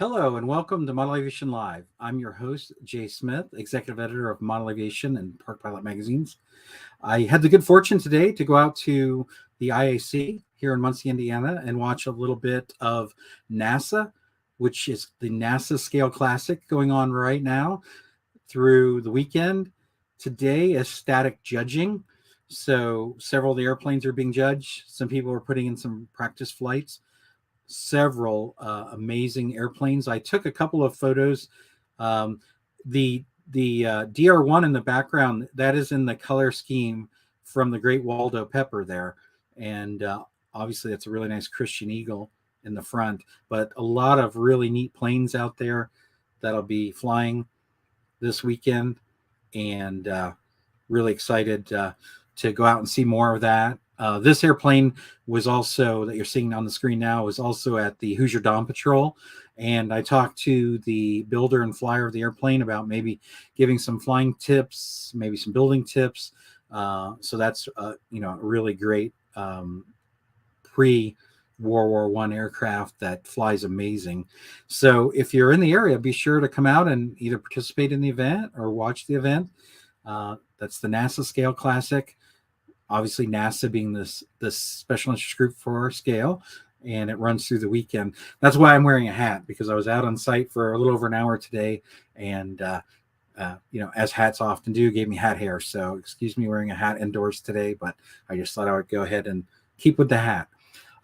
Hello and welcome to Model Aviation Live. I'm your host, Jay Smith, executive editor of Model Aviation and Park Pilot magazines. I had the good fortune today to go out to the IAC here in Muncie, Indiana, and watch a little bit of NASA, which is the NASA Scale Classic going on right now through the weekend. Today is static judging. So several of the airplanes are being judged. Some people are putting in some practice flights. Several amazing airplanes. I took a couple of photos. Um, the DR1 in the background, that is in the color scheme from the Great Waldo Pepper there, and obviously that's a really nice Christian Eagle in the front. But a lot of really neat planes out there that'll be flying this weekend, and really excited to go out and see more of that. This airplane was also that you're seeing on the screen now was also at the Hoosier Dawn Patrol, and I talked to the builder and flyer of the airplane about maybe giving some flying tips, maybe some building tips. So that's a really great pre World War One aircraft that flies amazing. So if you're in the area, be sure to come out and either participate in the event or watch the event. That's the NASA Scale Classic. Obviously, NASA being this special interest group for scale, and it runs through the weekend. That's why I'm wearing a hat, because I was out on site for a little over an hour today, and as hats often do, gave me hat hair. So excuse me wearing a hat indoors today, but I just thought I would go ahead and keep with the hat.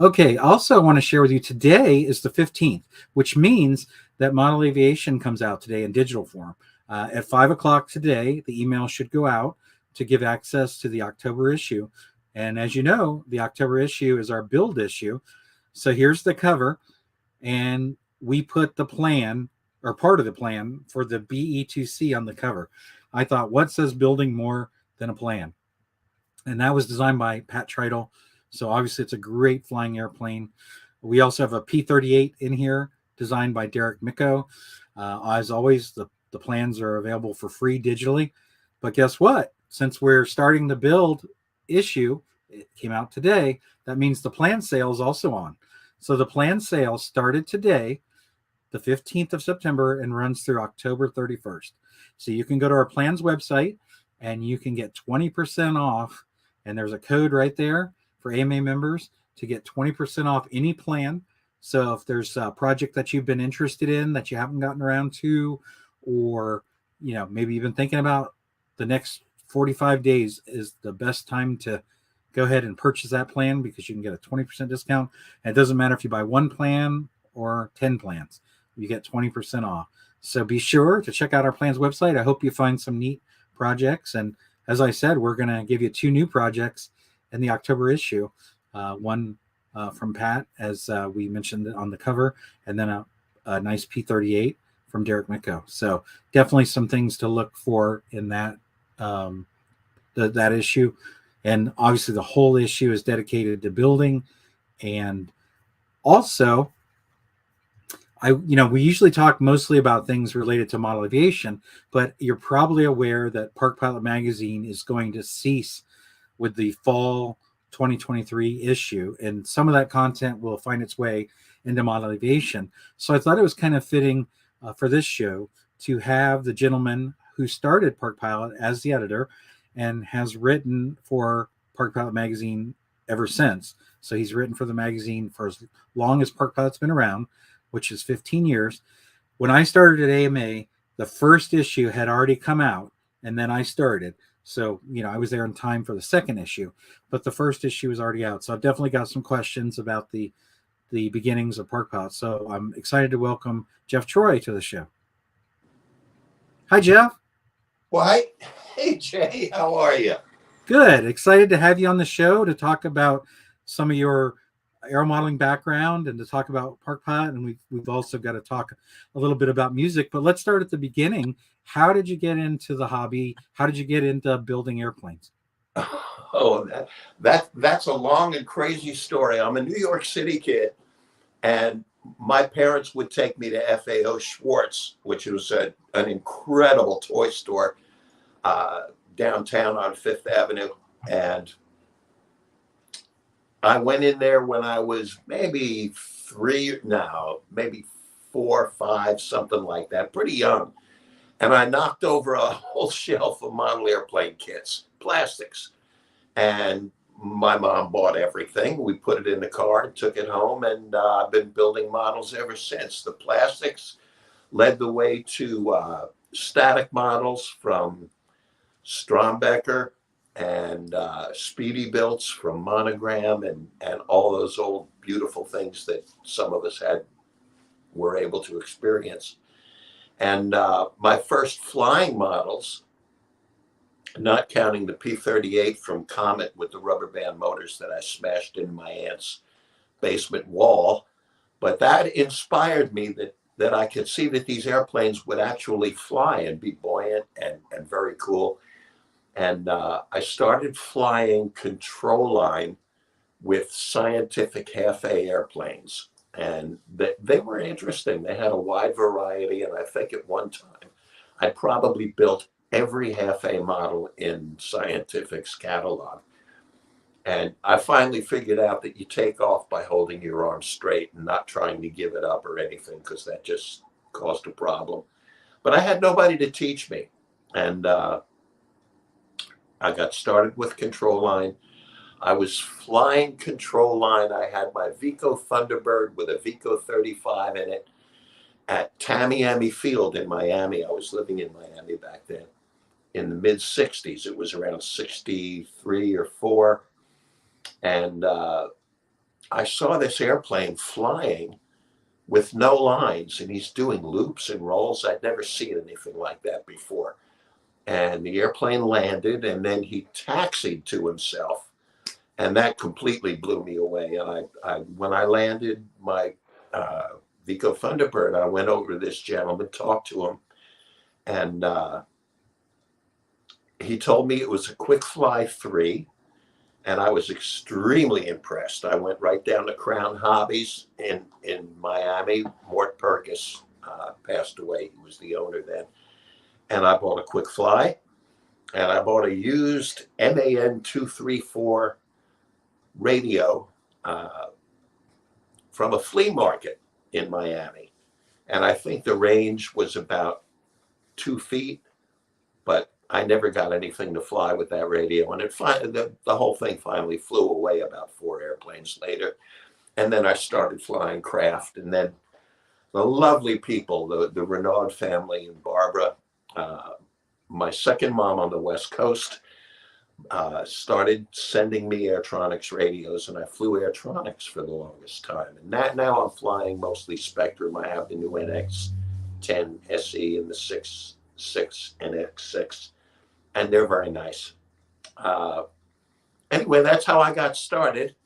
Okay, also I want to share with you today is the 15th, which means that Model Aviation comes out today in digital form. At 5 o'clock today, the email should go out to give access to the October issue. And as you know, the October issue is our build issue. So here's the cover, and we put the plan or part of the plan for the BE2C on the cover. I thought, what says building more than a plan? And that was designed by Pat Tritle. So obviously it's a great flying airplane. We also have a P-38 in here designed by Derek Micco. As always, the plans are available for free digitally. But guess what? Since we're starting the build issue, it came out today, that means the plan sale is also on. So the plan sale started today, the 15th of September, and runs through October 31st. So you can go to our plans website and you can get 20% off. And there's a code right there for AMA members to get 20% off any plan. So if there's a project that you've been interested in that you haven't gotten around to, or maybe you've been thinking about, the next 45 days is the best time to go ahead and purchase that plan, because you can get a 20% discount. And it doesn't matter if you buy one plan or 10 plans, you get 20% off. So be sure to check out our plans website. I hope you find some neat projects. And as I said, we're going to give you 2 new projects in the October issue. One from Pat, as we mentioned on the cover, and then a nice P-38 from Derek Micco. So definitely some things to look for in that that issue. And obviously the whole issue is dedicated to building. And also, we usually talk mostly about things related to model aviation, but you're probably aware that Park Pilot Magazine is going to cease with the fall 2023 issue, and some of that content will find its way into model aviation. So I thought it was kind of fitting for this show to have the gentleman who started Park Pilot as the editor and has written for Park Pilot Magazine ever since. So he's written for the magazine for as long as Park Pilot's been around, which is 15 years. When I started at AMA, the first issue had already come out, and then I started. So, I was there in time for the second issue, but the first issue was already out. So I've definitely got some questions about the beginnings of Park Pilot. So I'm excited to welcome Jeff Troy to the show. Hi, Jeff. Well, hey, Jay, how are you? Good. Excited to have you on the show to talk about some of your aero modeling background and to talk about Park Pilot. And we've also got to talk a little bit about music. But let's start at the beginning. How did you get into the hobby? How did you get into building airplanes? Oh, that's a long and crazy story. I'm a New York City kid, and my parents would take me to FAO Schwartz, which was an incredible toy store downtown on Fifth Avenue. And I went in there when I was maybe 4, 5, something like that, pretty young. And I knocked over a whole shelf of model airplane kits, plastics. And my mom bought everything. We put it in the car and took it home. And I've been building models ever since. The plastics led the way to static models from Strombecker and Speedy Builts from Monogram and all those old beautiful things that some of us were able to experience. And my first flying models, not counting the P-38 from Comet with the rubber band motors that I smashed in my aunt's basement wall, but that inspired me that I could see that these airplanes would actually fly and be buoyant and very cool. And I started flying control line with scientific half-A airplanes. And they were interesting. They had a wide variety. And I think at one time, I probably built every half-A model in Scientific's catalog. And I finally figured out that you take off by holding your arm straight and not trying to give it up or anything, because that just caused a problem. But I had nobody to teach me. And I got started with control line. I was flying control line. I had my Vico Thunderbird with a Vico 35 in it at Tamiami Field in Miami. I was living in Miami back then in the mid 60s. It was around 63 or 4. And I saw this airplane flying with no lines, and he's doing loops and rolls. I'd never seen anything like that before. And the airplane landed, and then he taxied to himself, and that completely blew me away. And when I landed my Vico Thunderbird, I went over to this gentleman, talked to him, and he told me it was a Quick Fly 3, and I was extremely impressed. I went right down to Crown Hobbies in Miami. Mort Perkis passed away. He was the owner then. And I bought a Quick Fly, and I bought a used MAN 234 radio from a flea market in Miami. And I think the range was about 2 feet, but I never got anything to fly with that radio. And the whole thing finally flew away about 4 airplanes later. And then I started flying craft. And then the lovely people, the Renaud family and Barbara, my second mom on the West Coast, started sending me Airtronics radios, and I flew Airtronics for the longest time. And now I'm flying mostly Spectrum. I have the new NX10 SE and the 6 NX6, and they're very nice. Anyway, that's how I got started.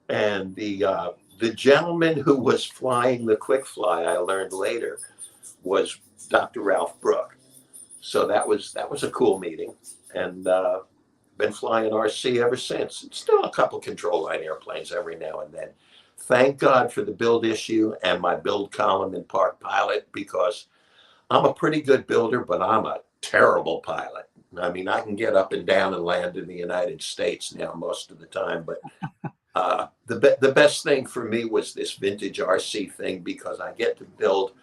And the gentleman who was flying the Quick Fly, I learned later, was Dr. Ralph Brooke. So that was a cool meeting, and been flying RC ever since. It's still a couple control line airplanes every now and then. Thank God for the build issue and my build column in Park Pilot, because I'm a pretty good builder, but I'm a terrible pilot. I mean, I can get up and down and land in the United States now most of the time, but the best thing for me was this vintage RC thing, because I get to build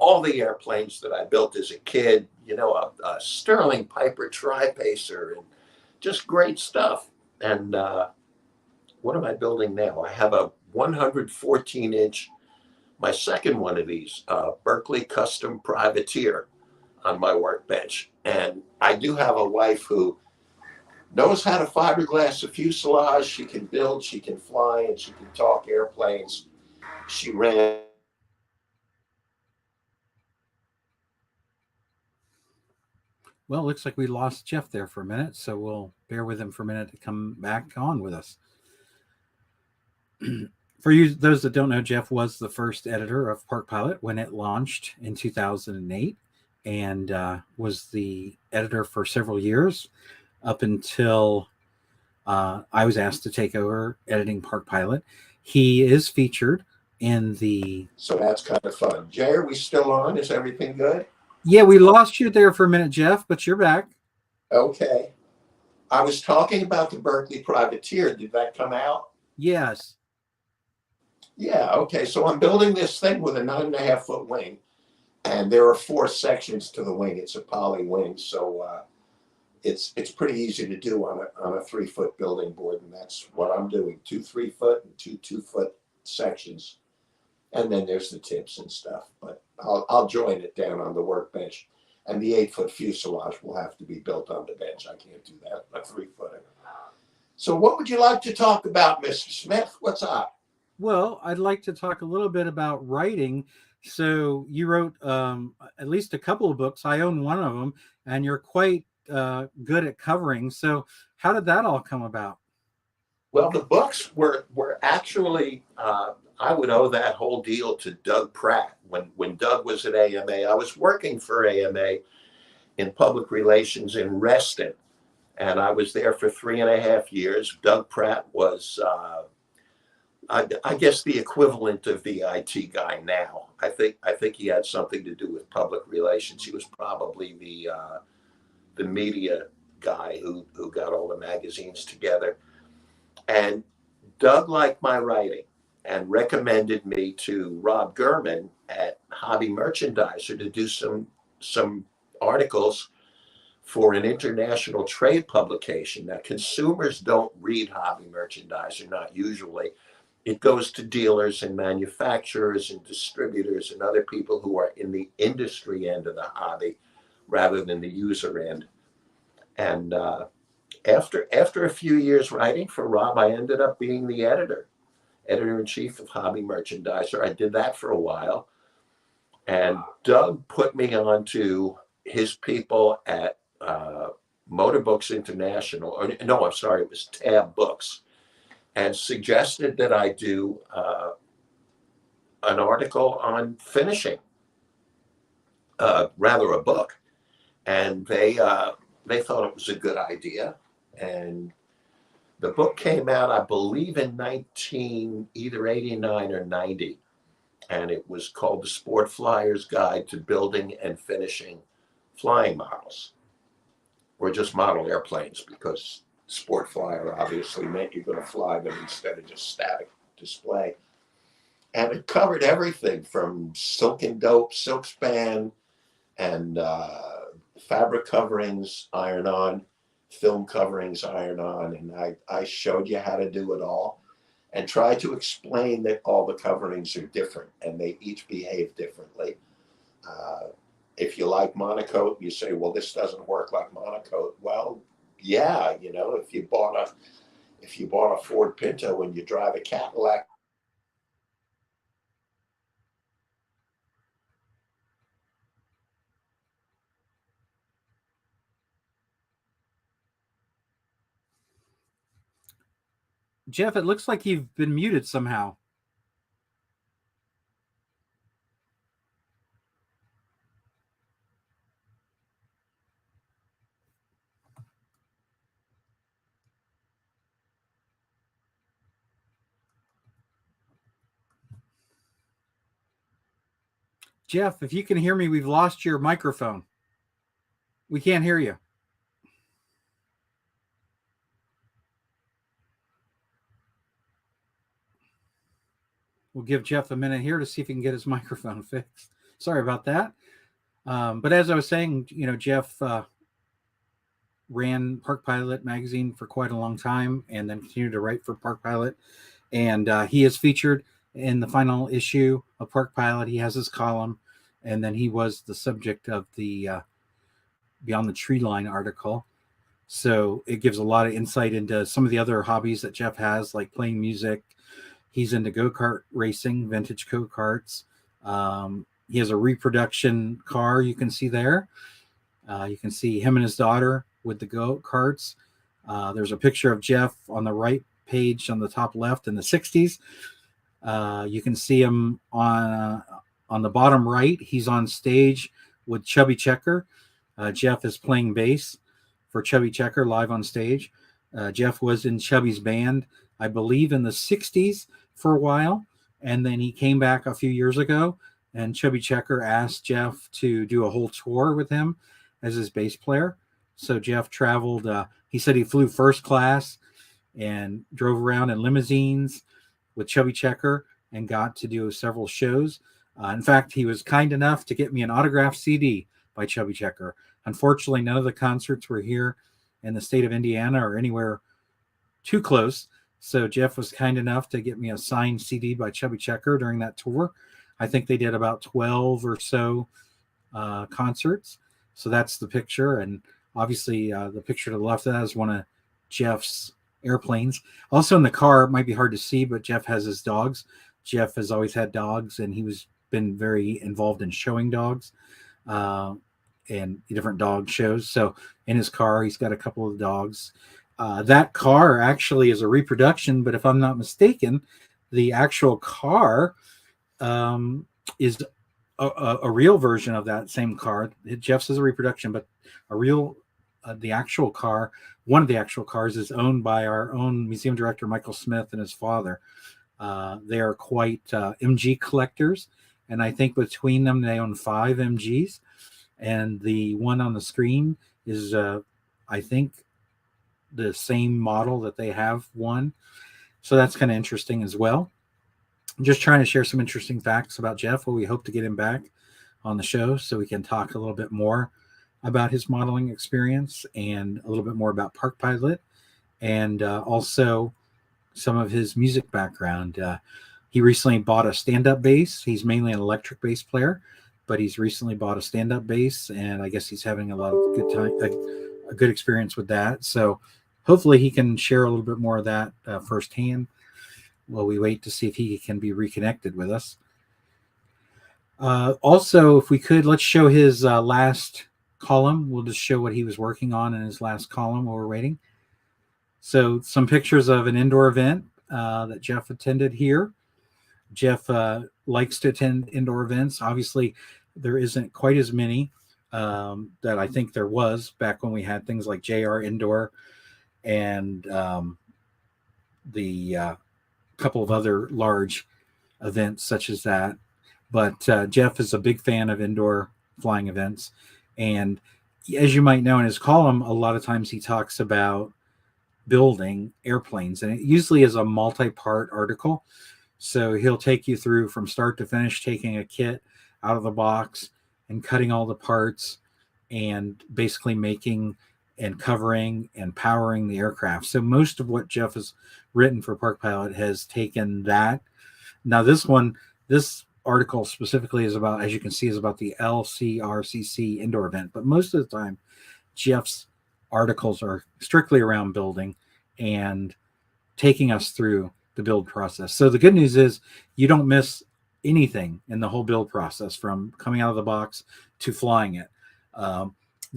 all the airplanes that I built as a kid, you know, a Sterling Piper Tri-Pacer, and just great stuff. And what am I building now? I have a 114-inch, my second one of these, Berkeley Custom Privateer on my workbench. And I do have a wife who knows how to fiberglass a fuselage. She can build, she can fly, and she can talk airplanes. She ran. Well, it looks like we lost Jeff there for a minute, so we'll bear with him for a minute to come back on with us. For you, those that don't know, Jeff was the first editor of Park Pilot when it launched in 2008, and was the editor for several years up until I was asked to take over editing Park Pilot. He is featured in the... So that's kind of fun. Jay, are we still on? Is everything good? Yeah, we lost you there for a minute, Jeff, but you're back. Okay. I was talking about the Berkeley Privateer. Did that come out? Yes. Yeah, okay. So I'm building this thing with a 9.5 foot wing, and there are 4 sections to the wing. It's a poly wing, so it's pretty easy to do on a 3 foot building board, and that's what I'm doing: 2 3 foot and 2 2 foot sections, and then there's the tips and stuff. But I'll join it down on the workbench, and the 8 foot fuselage will have to be built on the bench. I can't do that a 3 footer. So what would you like to talk about, Mr. Smith? What's up? Well, I'd like to talk a little bit about writing. So you wrote at least a couple of books. I own one of them, and you're quite good at covering. So how did that all come about? Well, the books were actually I would owe that whole deal to Doug Pratt. When Doug was at AMA, I was working for AMA in public relations in Reston, and I was there for 3.5 years. Doug Pratt was, I guess, the equivalent of the IT guy now. I think he had something to do with public relations. He was probably the media guy who got all the magazines together. And Doug liked my writing and recommended me to Rob Gurman at Hobby Merchandiser to do some articles for an international trade publication. Now, consumers don't read Hobby Merchandiser, not usually. It goes to dealers and manufacturers and distributors and other people who are in the industry end of the hobby rather than the user end. And after a few years writing for Rob, I ended up being the editor in chief of Hobby Merchandiser. I did that for a while, and Doug put me on to his people at Motor Books International. Or no, I'm sorry, it was Tab Books, and suggested that I do an article on finishing, rather a book, and they thought it was a good idea. And the book came out, I believe, in either 89 or 90, and it was called The Sport Flyer's Guide to Building and Finishing Flying Models, or just model airplanes, because Sport Flyer obviously meant you're going to fly them instead of just static display. And it covered everything from silk and dope, silk span, and fabric coverings, iron on, film coverings, iron on, and I showed you how to do it all and tried to explain that all the coverings are different and they each behave differently. If you like monocoat, you say, well, this doesn't work like monocoat. Well, yeah, if you bought a Ford Pinto and you drive a Cadillac. Jeff, it looks like you've been muted somehow. Jeff, if you can hear me, we've lost your microphone. We can't hear you. We'll give Jeff a minute here to see if he can get his microphone fixed. Sorry about that. But as I was saying, Jeff ran Park Pilot magazine for quite a long time and then continued to write for Park Pilot. And he is featured in the final issue of Park Pilot. He has his column, and then he was the subject of the Beyond the Tree Line article. So it gives a lot of insight into some of the other hobbies that Jeff has, like playing music. He's into go-kart racing, vintage go-karts. He has a reproduction car you can see there. You can see him and his daughter with the go-karts. There's a picture of Jeff on the right page on the top left in the 60s. You can see him on the bottom right. He's on stage with Chubby Checker. Jeff is playing bass for Chubby Checker live on stage. Jeff was in Chubby's band, I believe, in the 60s for a while. And then he came back a few years ago, and Chubby Checker asked Jeff to do a whole tour with him as his bass player. So Jeff traveled. He said he flew first class and drove around in limousines with Chubby Checker and got to do several shows. In fact, he was kind enough to get me an autographed CD by Chubby Checker. Unfortunately, none of the concerts were here in the state of Indiana or anywhere too close. So Jeff was kind enough to get me a signed CD by Chubby Checker during that tour. I think they did about 12 or so concerts. So that's the picture. And obviously, the picture to the left of that is one of Jeff's airplanes. Also in the car, it might be hard to see, but Jeff has his dogs. Jeff has always had dogs, and he was been very involved in showing dogs and different dog shows. So in his car, he's got a couple of dogs. That car actually is a reproduction, but if I'm not mistaken, the actual car is a real version of that same car. Jeff's is a reproduction, but a real, the actual car, one of the actual cars is owned by our own museum director, Michael Smith, and his father. They are quite MG collectors, and I think between them, they own 5 MGs. And the one on the screen is, I think, the same model that they have one. So that's kind of interesting as well. I'm just trying to share some interesting facts about Jeff. Well, we hope to get him back on the show so we can talk a little bit more about his modeling experience and a little bit more about Park Pilot and also some of his music background. He recently bought a stand-up bass. He's mainly an electric bass player, but he's recently bought a stand-up bass, and I guess he's having a lot of good time, a good experience with that. So hopefully he can share a little bit more of that firsthand while we wait to see if he can be reconnected with us. Also, if we could, let's show his last column. We'll just show what he was working on in his last column while we're waiting. So some pictures of an indoor event that Jeff attended here. Jeff likes to attend indoor events. Obviously, there isn't quite as many that I think there was back when we had things like JR Indoor and the couple of other large events such as that. But Jeff is a big fan of indoor flying events. And as you might know in his column, a lot of times he talks about building airplanes, and it usually is a multi-part article. So he'll take you through from start to finish, taking a kit out of the box and cutting all the parts and basically making and covering and powering the aircraft. So most of what Jeff has written for Park Pilot has taken that. Now this article specifically is about, as you can see, is about the LCRCC indoor event. But most of the time, Jeff's articles are strictly around building and taking us through the build process. So the good news is you don't miss anything in the whole build process from coming out of the box to flying it. The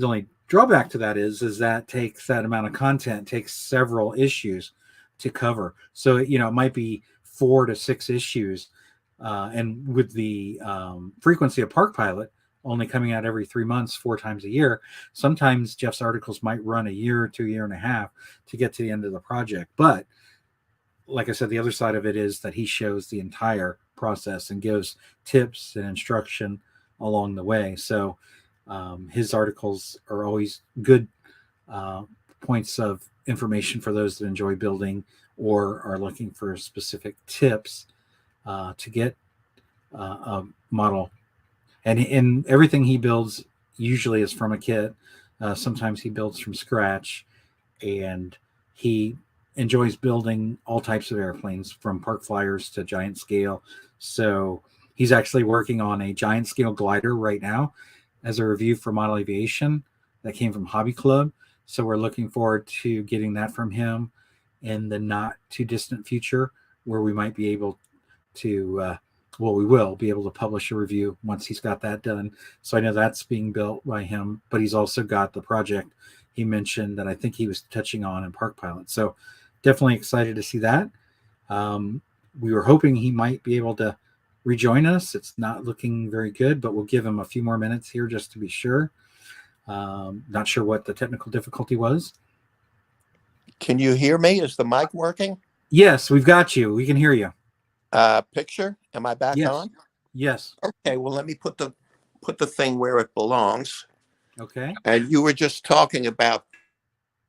only drawback to that is that takes that amount of content, takes several issues to cover. So, it might be 4 to 6 issues. And with the frequency of Park Pilot only coming out every 3 months, 4 times a year, sometimes Jeff's articles might run a year to a year and a half to get to the end of the project. But like I said, the other side of it is that he shows the entire process and gives tips and instruction along the way. So his articles are always good points of information for those that enjoy building or are looking for specific tips to get a model. And everything he builds usually is from a kit. Sometimes he builds from scratch, and he enjoys building all types of airplanes from park flyers to giant scale. So he's actually working on a giant scale glider right now as a review for Model Aviation that came from Hobby Club. So we're looking forward to getting that from him in the not too distant future, where we might be able to we will be able to publish a review once he's got that done. So I know that's being built by him, but he's also got the project he mentioned that I think he was touching on in Park Pilot. So definitely excited to see that. We were hoping he might be able to rejoin us. It's not looking very good, but we'll give him a few more minutes here just to be sure. Not sure what the technical difficulty was. Can you hear me? Is the mic working? Yes, we've got you. We can hear you. Picture? Am I back Yes. on? Yes. Okay, well, let me put the thing where it belongs. Okay. And you were just talking about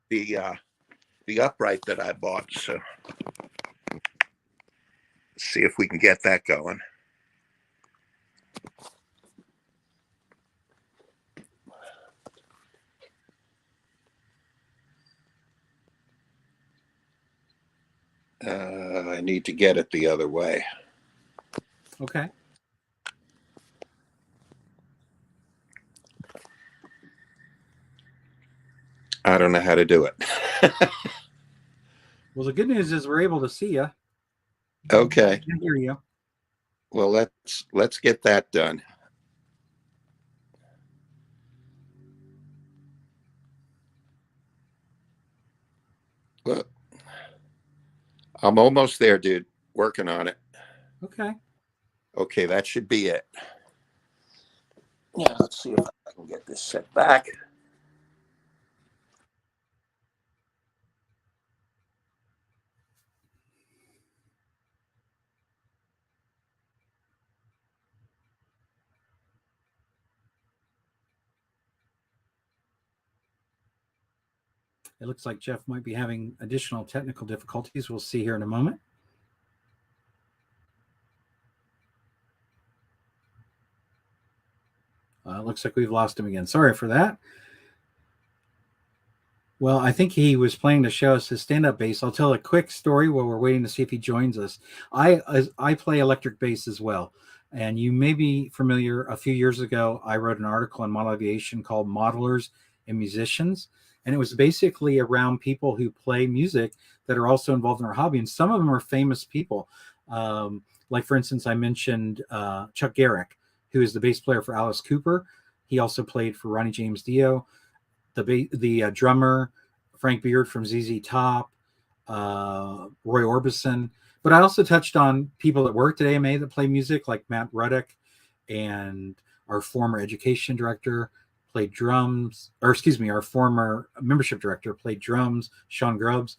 the upright that I bought. So see if we can get that going. I need to get it the other way. Okay. I don't know how to do it. Well, the good news is we're able to see you. Okay. I can hear you. Well, let's get that done. Well, I'm almost there, dude. Working on it. Okay. Okay, that should be it. Yeah, let's see if I can get this set back. It looks like Jeff might be having additional technical difficulties. We'll see here in a moment. Looks like we've lost him again. Sorry for that. Well, I think he was planning to show us his stand-up bass. I'll tell a quick story while we're waiting to see if he joins us. I play electric bass as well, and you may be familiar. A few years ago, I wrote an article in Model Aviation called "Modelers and Musicians," and it was basically around people who play music that are also involved in our hobby, and some of them are famous people. Like, for instance, I mentioned Chuck Garrick, who is the bass player for Alice Cooper. He also played for Ronnie James Dio. The drummer Frank Beard from ZZ Top, Roy Orbison. But I also touched on people that worked at AMA that play music, like Matt Ruddick, and our former education director played drums, or excuse me, our former membership director played drums, Sean Grubbs.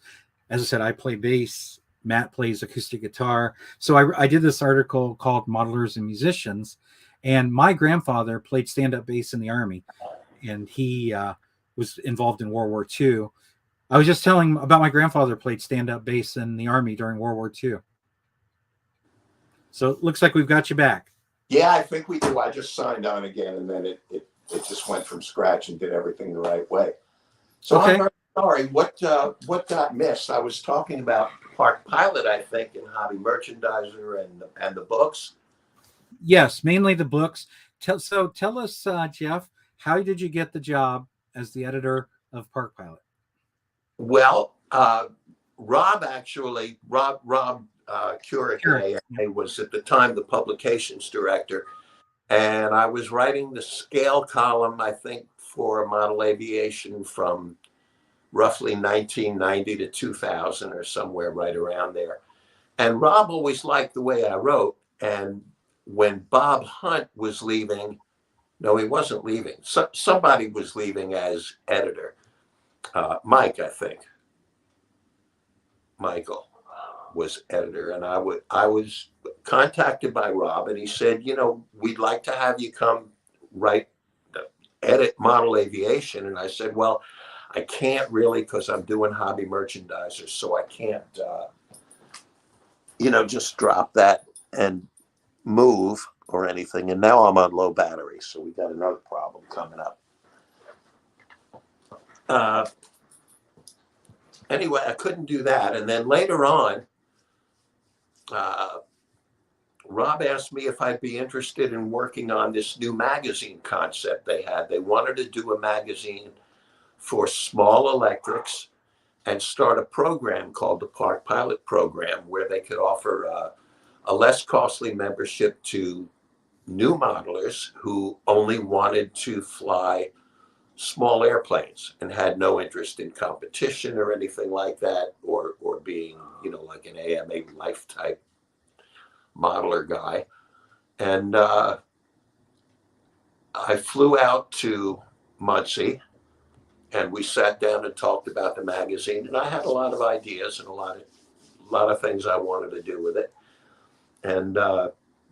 As I said, I play bass. Matt plays acoustic guitar. So I did this article called Modelers and Musicians, and my grandfather played stand-up bass in the Army, and he was involved in World War II. I was just telling him about my grandfather played stand-up bass in the Army during World War II. So it looks like we've got you back. Yeah, I think we do. I just signed on again, and then it just went from scratch and did everything the right way. So okay. I'm very sorry. What got missed? I was talking about Park Pilot, I think, and Hobby Merchandiser and the books. Yes, mainly the books. Tell us, Jeff, how did you get the job as the editor of Park Pilot? Well, Rob Curic was at the time the publications director, and I was writing the scale column, I think, for Model Aviation from roughly 1990 to 2000 or somewhere right around there. And Rob always liked the way I wrote. And when Bob Hunt was leaving, no, he wasn't leaving. Somebody was leaving as editor. Mike, I think. Michael was editor, and I was contacted by Rob, and he said, we'd like to have you come edit Model Aviation. And I said, well, I can't really because I'm doing Hobby Merchandiser, so I can't, just drop that and move or anything. And now I'm on low battery, so we got another problem coming up. Anyway, I couldn't do that. And then later on, Rob asked me if I'd be interested in working on this new magazine concept they had. They wanted to do a magazine for small electrics and start a program called the Park Pilot Program, where they could offer a less costly membership to new modelers who only wanted to fly small airplanes and had no interest in competition or anything like that, or being, like an AMA life type modeler guy. And I flew out to Muncie, and we sat down and talked about the magazine. And I had a lot of ideas and a lot of things I wanted to do with it. And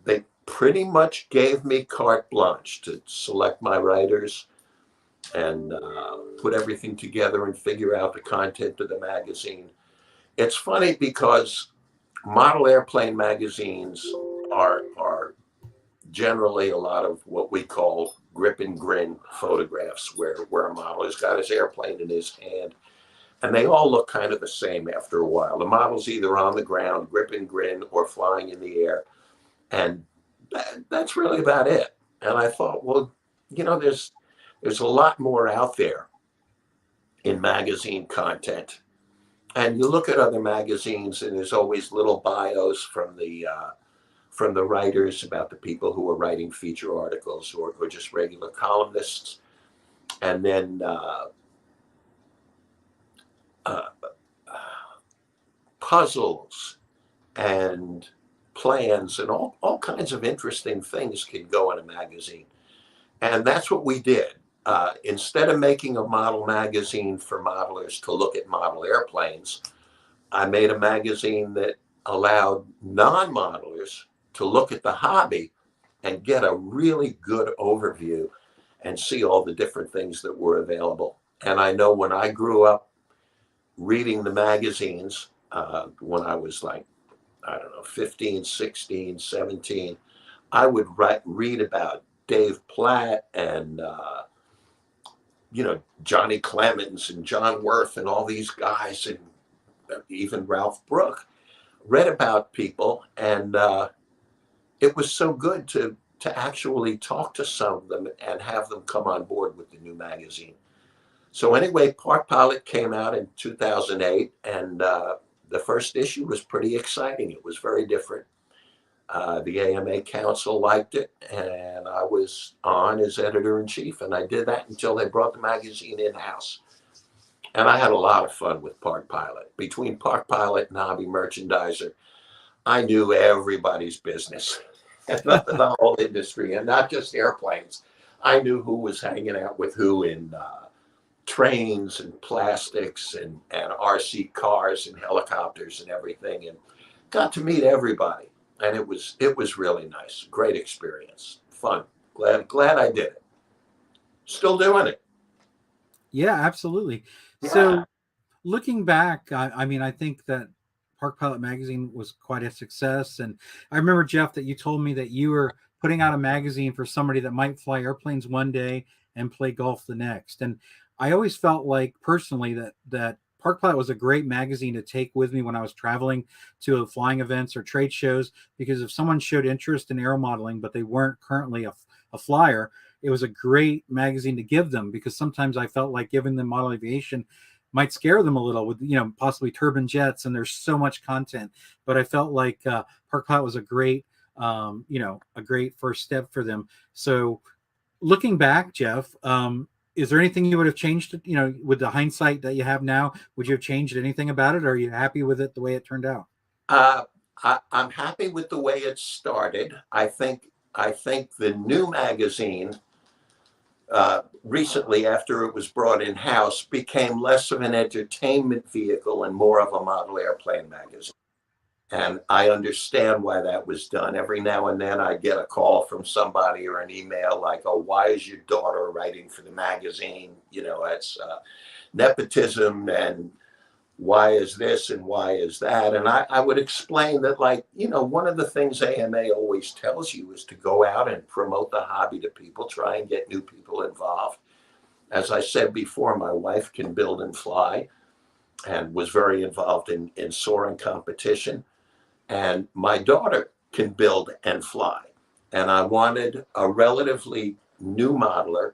they pretty much gave me carte blanche to select my writers and put everything together and figure out the content of the magazine. It's funny because model airplane magazines are generally a lot of what we call grip and grin photographs, where a model has got his airplane in his hand, and they all look kind of the same after a while. The model's either on the ground, grip and grin, or flying in the air, and that's really about it. And I thought, well, there's a lot more out there in magazine content. And you look at other magazines, and there's always little bios from the writers about the people who are writing feature articles, or just regular columnists, and then uh, puzzles and plans and all kinds of interesting things can go in a magazine. And that's what we did. Instead of making a model magazine for modelers to look at model airplanes, I made a magazine that allowed non-modelers to look at the hobby and get a really good overview and see all the different things that were available. And I know when I grew up reading the magazines, when I was like, I don't know, 15, 16, 17, I would read about Dave Platt and, Johnny Clemens and John Worth and all these guys, and even Ralph Brooke. Read about people, and it was so good to actually talk to some of them and have them come on board with the new magazine. So anyway, Park Pilot came out in 2008, and the first issue was pretty exciting. It was very different. The AMA Council liked it, and I was on as editor-in-chief, and I did that until they brought the magazine in-house. And I had a lot of fun with Park Pilot. Between Park Pilot and Hobby Merchandiser, I knew everybody's business, the whole industry, and not just airplanes. I knew who was hanging out with who in trains and plastics and RC cars and helicopters and everything, and got to meet everybody. And it was really nice. Great experience. Fun. Glad I did it. Still doing it. Yeah, absolutely. Yeah. So looking back, I mean, I think that Park Pilot Magazine was quite a success. And I remember, Jeff, that you told me that you were putting out a magazine for somebody that might fly airplanes one day and play golf the next. And I always felt like personally that Park Pilot was a great magazine to take with me when I was traveling to flying events or trade shows, because if someone showed interest in aero modeling, but they weren't currently a flyer, it was a great magazine to give them, because sometimes I felt like giving them model aviation might scare them a little with, possibly turbine jets, and there's so much content. But I felt like Park Pilot was a great, a great first step for them. So looking back, Jeff, is there anything you would have changed, with the hindsight that you have now? Would you have changed anything about it? Or are you happy with it the way it turned out? I'm happy with the way it started. I think the new magazine, recently, after it was brought in-house, became less of an entertainment vehicle and more of a model airplane magazine. And I understand why that was done. Every now and then I get a call from somebody or an email like, oh, why is your daughter writing for the magazine? It's nepotism, and why is this and why is that? And I would explain that, one of the things AMA always tells you is to go out and promote the hobby to people, try and get new people involved. As I said before, my wife can build and fly and was very involved in soaring competition. And my daughter can build and fly. And I wanted a relatively new modeler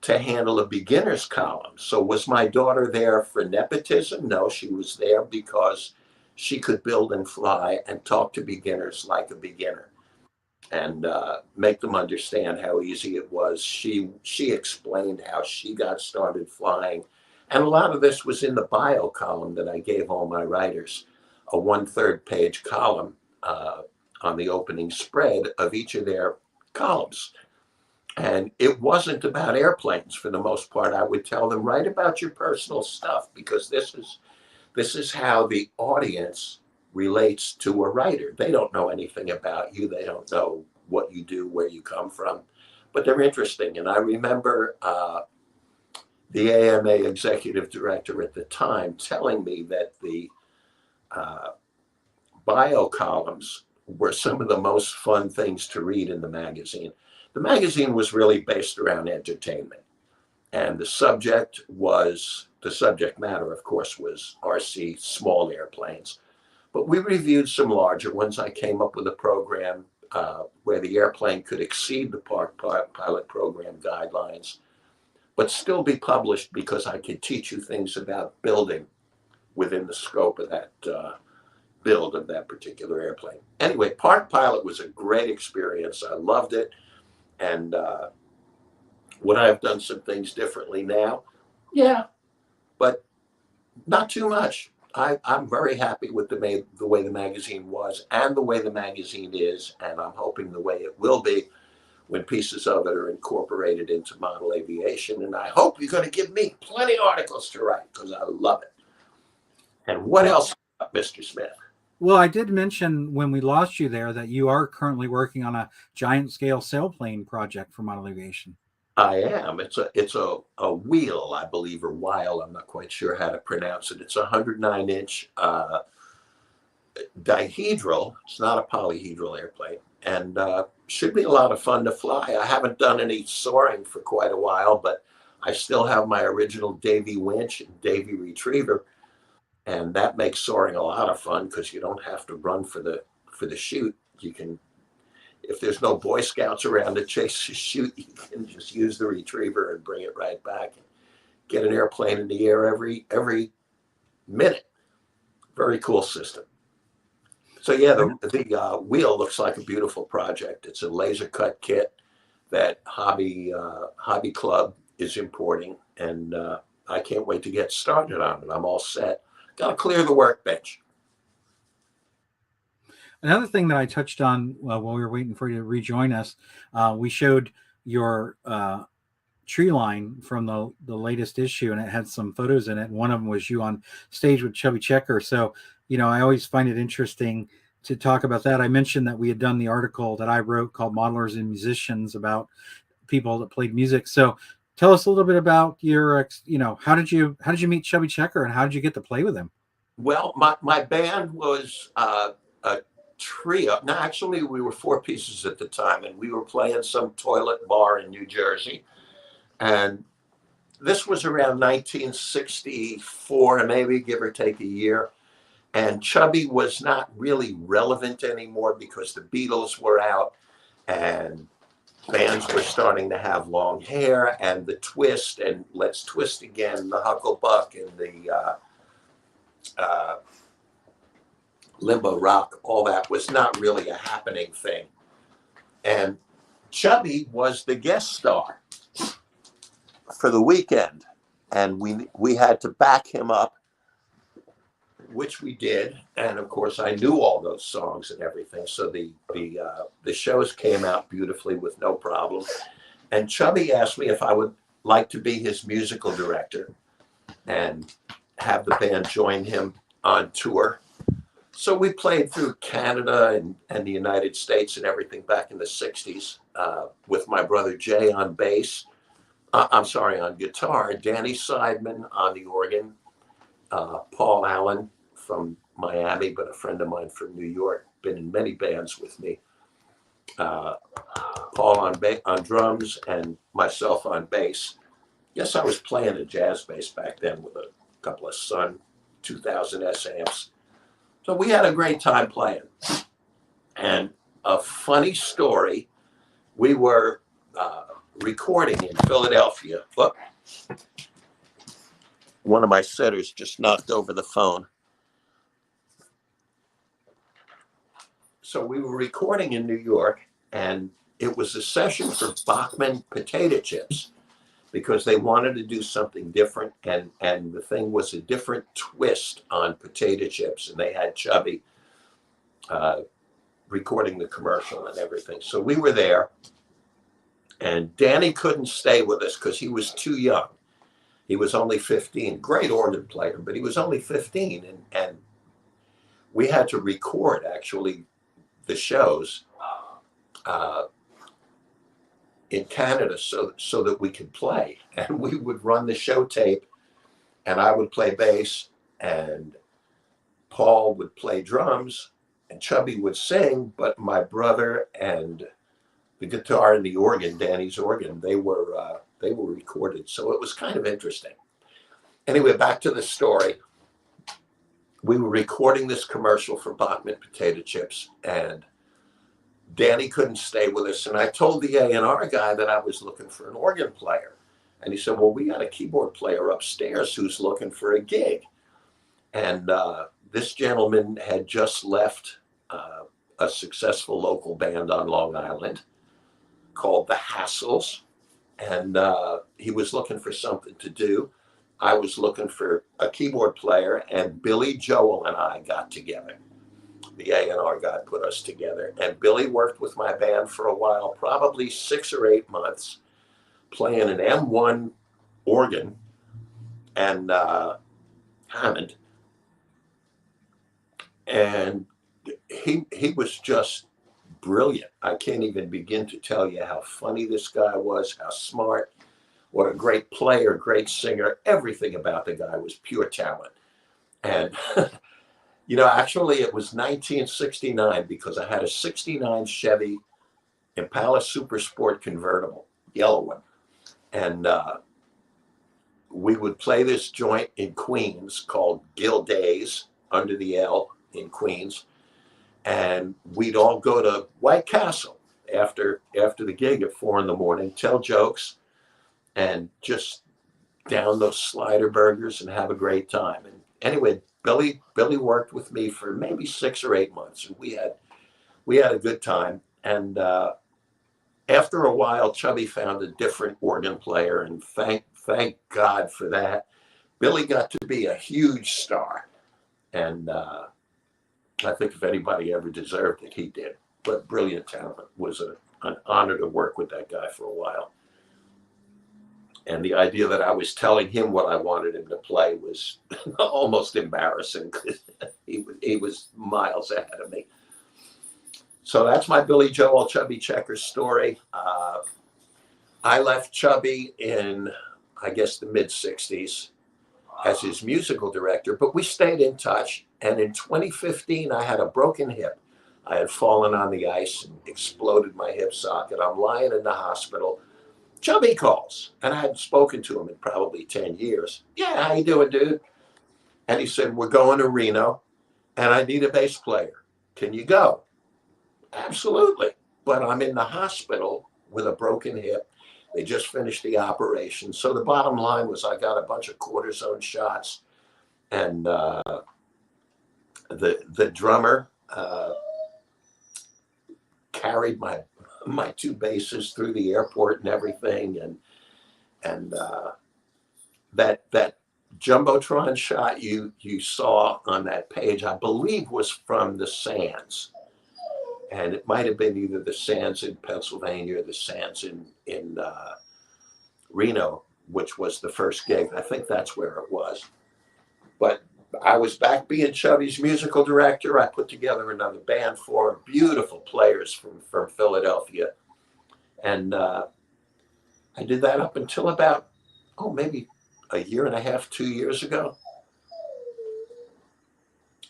to handle a beginner's column. So was my daughter there for nepotism? No, she was there because she could build and fly and talk to beginners like a beginner, and make them understand how easy it was. She explained how she got started flying. And a lot of this was in the bio column that I gave all my writers, a 1/3 page column on the opening spread of each of their columns. And it wasn't about airplanes for the most part. I would tell them, write about your personal stuff, because this is how the audience relates to a writer. They don't know anything about you. They don't know what you do, where you come from, but they're interesting. And I remember the AMA executive director at the time telling me that the bio columns were some of the most fun things to read in the magazine. The magazine was really based around entertainment. And the subject matter, of course, was RC small airplanes. But we reviewed some larger ones. I came up with a program where the airplane could exceed the Park Pilot Program guidelines, but still be published because I could teach you things about building within the scope of that build of that particular airplane. Anyway, Park Pilot was a great experience. I loved it. And would I have done some things differently now? Yeah, but not too much. I'm very happy with the way the magazine was and the way the magazine is, and I'm hoping the way it will be when pieces of it are incorporated into Model Aviation. And I hope you're going to give me plenty of articles to write because I love it. And what else, Mr. Smith? Well, I did mention when we lost you there that you are currently working on a giant scale sailplane project for Model Aviation. I am. It's a wheel, I believe, or while. I'm not quite sure how to pronounce it. It's a 109-inch dihedral. It's not a polyhedral airplane, and should be a lot of fun to fly. I haven't done any soaring for quite a while, but I still have my original Davy winch and Davy retriever, and that makes soaring a lot of fun because you don't have to run for the chute. You can, if there's no Boy Scouts around to chase the chute, you can just use the retriever and bring it right back and get an airplane in the air every minute. Very cool system. So yeah, the wheel looks like a beautiful project. It's a laser cut kit that Hobby Club is importing, and I can't wait to get started on it. I'm all set. Got to clear the workbench. Another thing that I touched on while we were waiting for you to rejoin us, we showed your tree line from the latest issue, and it had some photos in it. One of them was you on stage with Chubby Checker. So, I always find it interesting to talk about that. I mentioned that we had done the article that I wrote called Modelers and Musicians about people that played music. So tell us a little bit about your, how did you meet Chubby Checker and how did you get to play with him? Well, my band was a trio. No, actually, we were four pieces at the time, and we were playing some toilet bar in New Jersey. And this was around 1964, maybe give or take a year. And Chubby was not really relevant anymore because the Beatles were out and bands were starting to have long hair, and the twist and Let's Twist Again, the Hucklebuck and the limbo rock, all that was not really a happening thing. And Chubby was the guest star for the weekend, and we had to back him up, which we did. And of course, I knew all those songs and everything, so the shows came out beautifully with no problem. And Chubby asked me if I would like to be his musical director and have the band join him on tour. So we played through Canada and the United States and everything back in the 60s with my brother Jay on bass. On guitar, Danny Seidman on the organ, Paul Allen from Miami, but a friend of mine from New York, been in many bands with me. Paul on drums and myself on bass. Yes, I was playing a jazz bass back then with a couple of Sun 2000 S amps. So we had a great time playing. And a funny story, we were recording in Philadelphia. Look, one of my setters just knocked over the phone. So we were recording in New York, and it was a session for Bachman potato chips because they wanted to do something different, and the thing was a different twist on potato chips, and they had Chubby recording the commercial and everything. So we were there, and Danny couldn't stay with us because he was too young. He was only 15, great organ player, but he was only 15, and we had to record actually the shows in Canada so that we could play. And we would run the show tape, and I would play bass, and Paul would play drums, and Chubby would sing, but my brother and the guitar and the organ, Danny's organ, they were recorded. So it was kind of interesting. Anyway, back to the story. We were recording this commercial for Bachman potato chips, and Danny couldn't stay with us. And I told the A&R guy that I was looking for an organ player. And he said, well, we got a keyboard player upstairs who's looking for a gig. And this gentleman had just left a successful local band on Long Island called The Hassles. And he was looking for something to do. I was looking for a keyboard player, and Billy Joel and I got together. The A&R guy put us together, and Billy worked with my band for a while, probably 6 or 8 months, playing an M1 organ and Hammond. And he was just brilliant. I can't even begin to tell you how funny this guy was, how smart, what a great player, great singer. Everything about the guy was pure talent. And actually it was 1969 because I had a 69 Chevy Impala Super Sport convertible, yellow one. And we would play this joint in Queens called Gill Days, under the L in Queens. And we'd all go to White Castle after the gig at 4 a.m, tell jokes, and just down those slider burgers and have a great time. And anyway, Billy worked with me for maybe 6 or 8 months, and we had a good time. And after a while, Chubby found a different organ player, and thank God for that. Billy got to be a huge star, and I think if anybody ever deserved it, he did. But brilliant talent. Was an honor to work with that guy for a while. And the idea that I was telling him what I wanted him to play was almost embarrassing because he was miles ahead of me. So that's my Billy Joel Chubby Checker story. I left Chubby in, I guess, the mid-'60s as his musical director, but we stayed in touch. And in 2015, I had a broken hip. I had fallen on the ice and exploded my hip socket. I'm lying in the hospital. Chubby calls, and I hadn't spoken to him in probably 10 years. Yeah, how you doing, dude? And he said, we're going to Reno, and I need a bass player. Can you go? Absolutely. But I'm in the hospital with a broken hip. They just finished the operation. So the bottom line was I got a bunch of cortisone shots, and the drummer carried my 2 basses through the airport and everything, and that jumbotron shot you saw on that page, I believe, was from the Sands, and it might have been either the Sands in Pennsylvania or the Sands in Reno, which was the first gig. I think that's where it was. But I was back being Chubby's musical director. I put together another band for him, beautiful players from Philadelphia. And I did that up until about, maybe a year and a half, 2 years ago.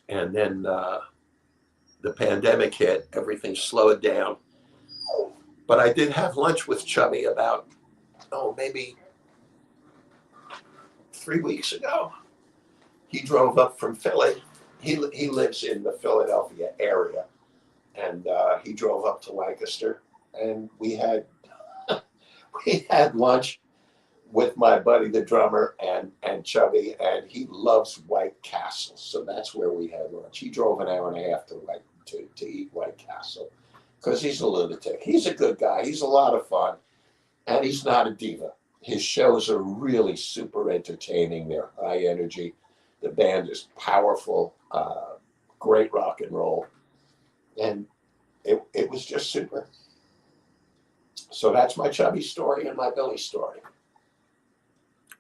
And then the pandemic hit, everything slowed down. But I did have lunch with Chubby about, maybe 3 weeks ago. He drove up from Philly. He lives in the Philadelphia area, and he drove up to Lancaster, and we had lunch with my buddy, the drummer, and Chubby, and he loves White Castle, so that's where we had lunch. He drove an hour and a half to eat White Castle because he's a lunatic. He's a good guy. He's a lot of fun, and he's not a diva. His shows are really super entertaining. They're high energy. The band is powerful, great rock and roll, and it was just super. So that's my Chubby story and my Billy story.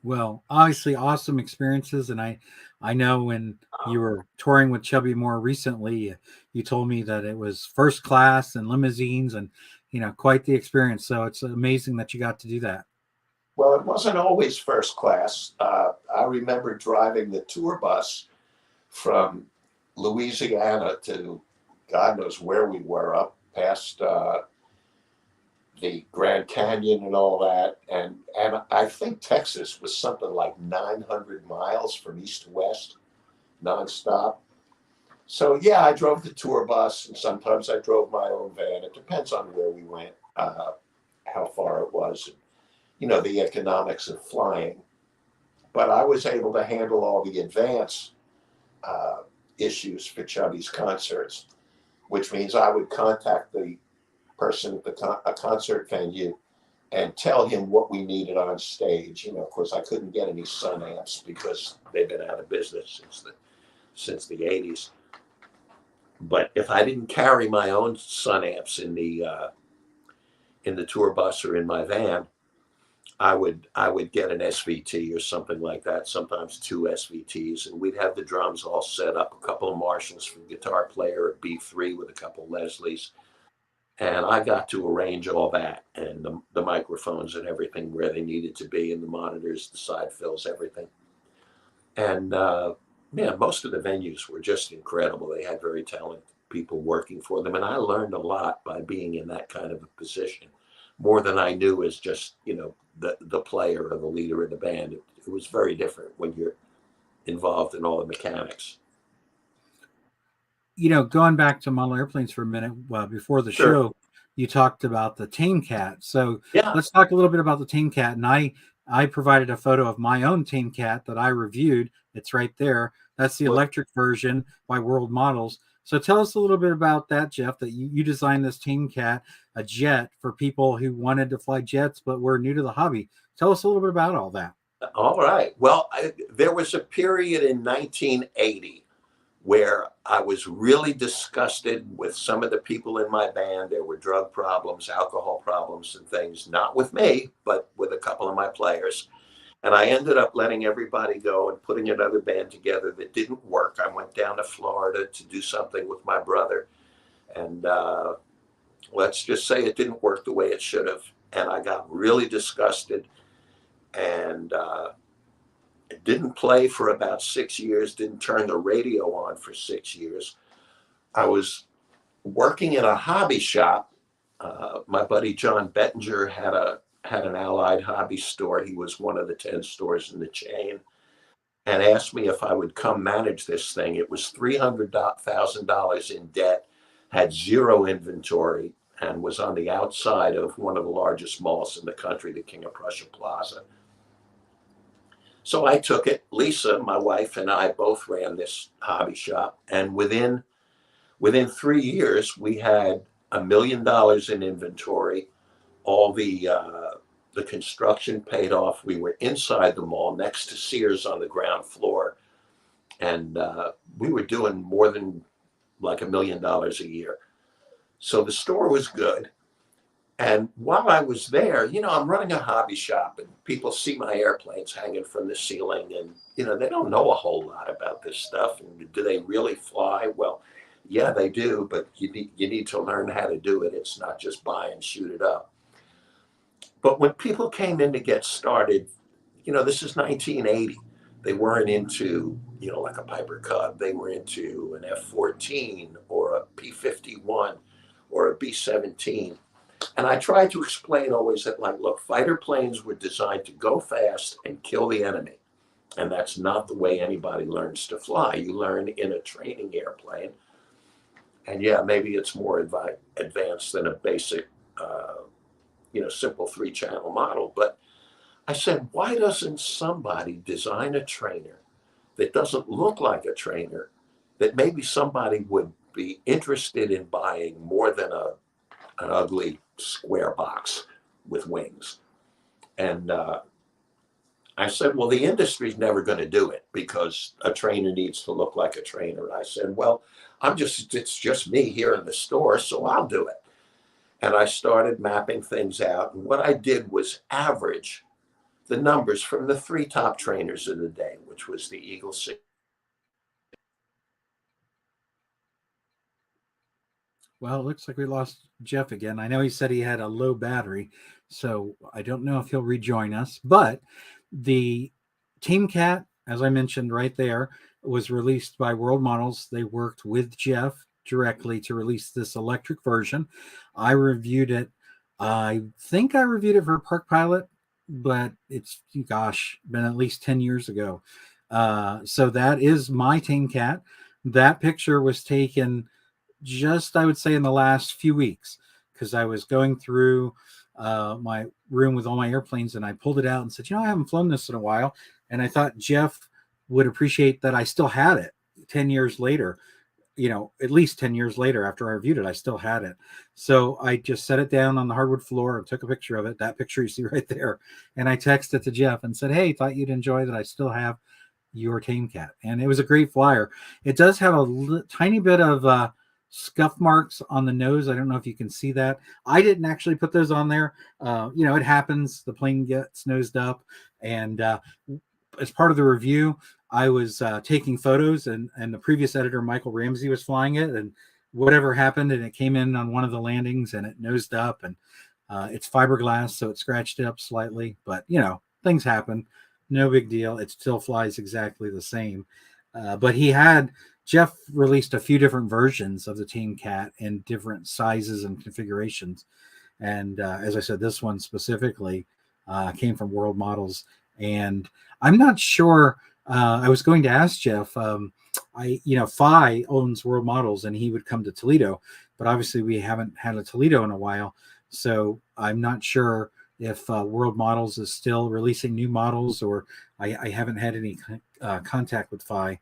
Well, obviously awesome experiences. And I know when you were touring with Chubby more recently, you told me that it was first class and limousines and, quite the experience. So it's amazing that you got to do that. Well, it wasn't always first class. I remember driving the tour bus from Louisiana to God knows where we were, up past the Grand Canyon and all that. And I think Texas was something like 900 miles from east to west, nonstop. So yeah, I drove the tour bus, and sometimes I drove my own van. It depends on where we went, how far it was, and, the economics of flying. But I was able to handle all the advance issues for Chubby's concerts, which means I would contact the person at a concert venue and tell him what we needed on stage. Of course, I couldn't get any Sun amps because they've been out of business since the 80s. But if I didn't carry my own Sun amps in the tour bus or in my van, I would get an SVT or something like that, sometimes two SVTs, and we'd have the drums all set up, a couple of Marshalls for the guitar player, a B3 with a couple of Leslies. And I got to arrange all that, and the microphones and everything where they needed to be, and the monitors, the side fills, everything. And most of the venues were just incredible. They had very talented people working for them, and I learned a lot by being in that kind of a position, more than I knew as just the player or the leader of the band. It was very different when you're involved in all the mechanics. Going back to model airplanes for a minute, before the Sure. show, you talked about the Tame Cat. So Yeah. let's talk a little bit about the Tame Cat. And I provided a photo of my own Tame Cat that I reviewed. It's right there. That's the electric version by World Models. So tell us a little bit about that, Jeff, that you designed this Tame Cat, a jet for people who wanted to fly jets but were new to the hobby. Tell us a little bit about all that. All right. Well, there was a period in 1980 where I was really disgusted with some of the people in my band. There were drug problems, alcohol problems, and things, not with me, but with a couple of my players. And I ended up letting everybody go and putting another band together that didn't work. I went down to Florida to do something with my brother. And let's just say it didn't work the way it should have. And I got really disgusted and didn't play for about 6 years, didn't turn the radio on for 6 years. I was working in a hobby shop. My buddy John Bettinger had an Allied hobby store. He was one of the 10 stores in the chain, and asked me if I would come manage this thing. It was $300,000 in debt, had zero inventory, and was on the outside of one of the largest malls in the country, the King of Prussia Plaza. So I took it. Lisa, my wife, and I both ran this hobby shop. And within 3 years, we had $1 million in inventory. All the construction paid off. We were inside the mall next to Sears on the ground floor. And we were doing more than like $1 million a year. So the store was good. And while I was there, I'm running a hobby shop, and people see my airplanes hanging from the ceiling, and, they don't know a whole lot about this stuff. And do they really fly? Well, yeah, they do, but you need to learn how to do it. It's not just buy and shoot it up. But when people came in to get started, this is 1980. They weren't into, like a Piper Cub. They were into an F-14 or a P-51 or a B-17. And I tried to explain always that, look, fighter planes were designed to go fast and kill the enemy. And that's not the way anybody learns to fly. You learn in a training airplane. And yeah, maybe it's more advanced than a basic, simple 3-channel model. But I said, why doesn't somebody design a trainer that doesn't look like a trainer, that maybe somebody would be interested in buying more than an ugly square box with wings? And I said, well, the industry's never going to do it because a trainer needs to look like a trainer. And I said, well, it's just me here in the store, so I'll do it. And I started mapping things out. And what I did was average the numbers from the 3 top trainers of the day, which was the Eagle 6. Well, it looks like we lost Jeff again. I know he said he had a low battery, so I don't know if he'll rejoin us. But the Team Cat, as I mentioned right there, was released by World Models. They worked with Jeff directly to release this electric version. I reviewed it. I think I reviewed it for Park Pilot, but it's, gosh, been at least 10 years ago. So that is my tame cat. That picture was taken just, I would say, in the last few weeks, because I was going through my room with all my airplanes, and I pulled it out and said, I haven't flown this in a while. And I thought Jeff would appreciate that I still had it 10 years later. At least 10 years later after I reviewed it, I still had it. So I just set it down on the hardwood floor and took a picture of it. That picture you see right there. And I texted to Jeff and said, hey, thought you'd enjoy that. I still have your tame cat. And it was a great flyer. It does have a tiny bit of scuff marks on the nose. I don't know if you can see that. I didn't actually put those on there. It happens. The plane gets nosed up. And as part of the review, I was taking photos, and the previous editor, Michael Ramsey, was flying it, and whatever happened, and it came in on one of the landings, and it nosed up, and it's fiberglass, so it scratched it up slightly, but things happen. No big deal. It still flies exactly the same. But Jeff released a few different versions of the Tame Cat in different sizes and configurations. And as I said, this one specifically came from World Models. And I'm not sure. I was going to ask Jeff. Phi owns World Models, and he would come to Toledo, but obviously we haven't had a Toledo in a while, so I'm not sure if World Models is still releasing new models, or I haven't had any contact with Phi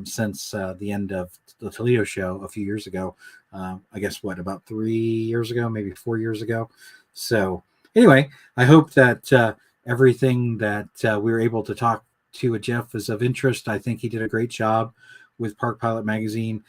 since the end of the Toledo show a few years ago. I guess about 3 years ago, maybe 4 years ago. So anyway, I hope that everything that we were able to talk to Jeff is of interest. I think he did a great job with Park Pilot Magazine.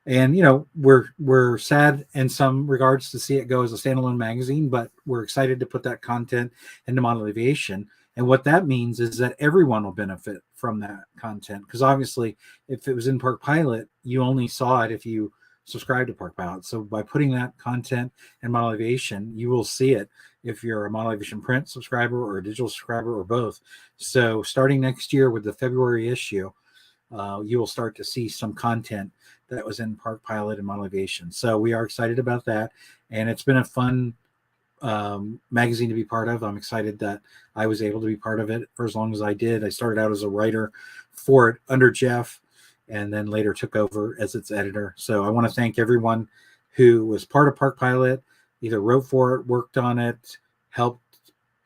And, we're sad in some regards to see it go as a standalone magazine, but we're excited to put that content into Model Aviation. And what that means is that everyone will benefit from that content. Because obviously, if it was in Park Pilot, you only saw it if you subscribe to Park Pilot. So by putting that content in Model Aviation, you will see it if you're a Model Aviation print subscriber or a digital subscriber or both. So starting next year with the February issue, you will start to see some content that was in Park Pilot and Model Aviation. So we are excited about that. And it's been a fun magazine to be part of. I'm excited that I was able to be part of it for as long as I did. I started out as a writer for it under Jeff, and then later took over as its editor. So I want to thank everyone who was part of Park Pilot, either wrote for it, worked on it, helped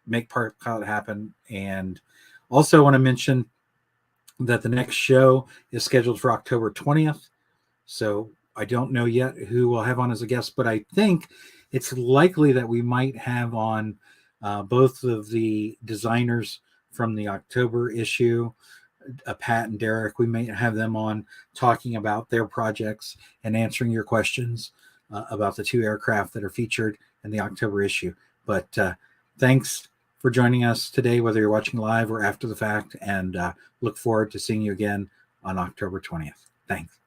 make Park Pilot happen. And also want to mention that the next show is scheduled for October 20th. So I don't know yet who we'll have on as a guest, but I think it's likely that we might have on both of the designers from the October issue, Pat and Derek. We may have them on talking about their projects and answering your questions about the two aircraft that are featured in the October issue. But thanks for joining us today, whether you're watching live or after the fact, and look forward to seeing you again on October 20th. Thanks.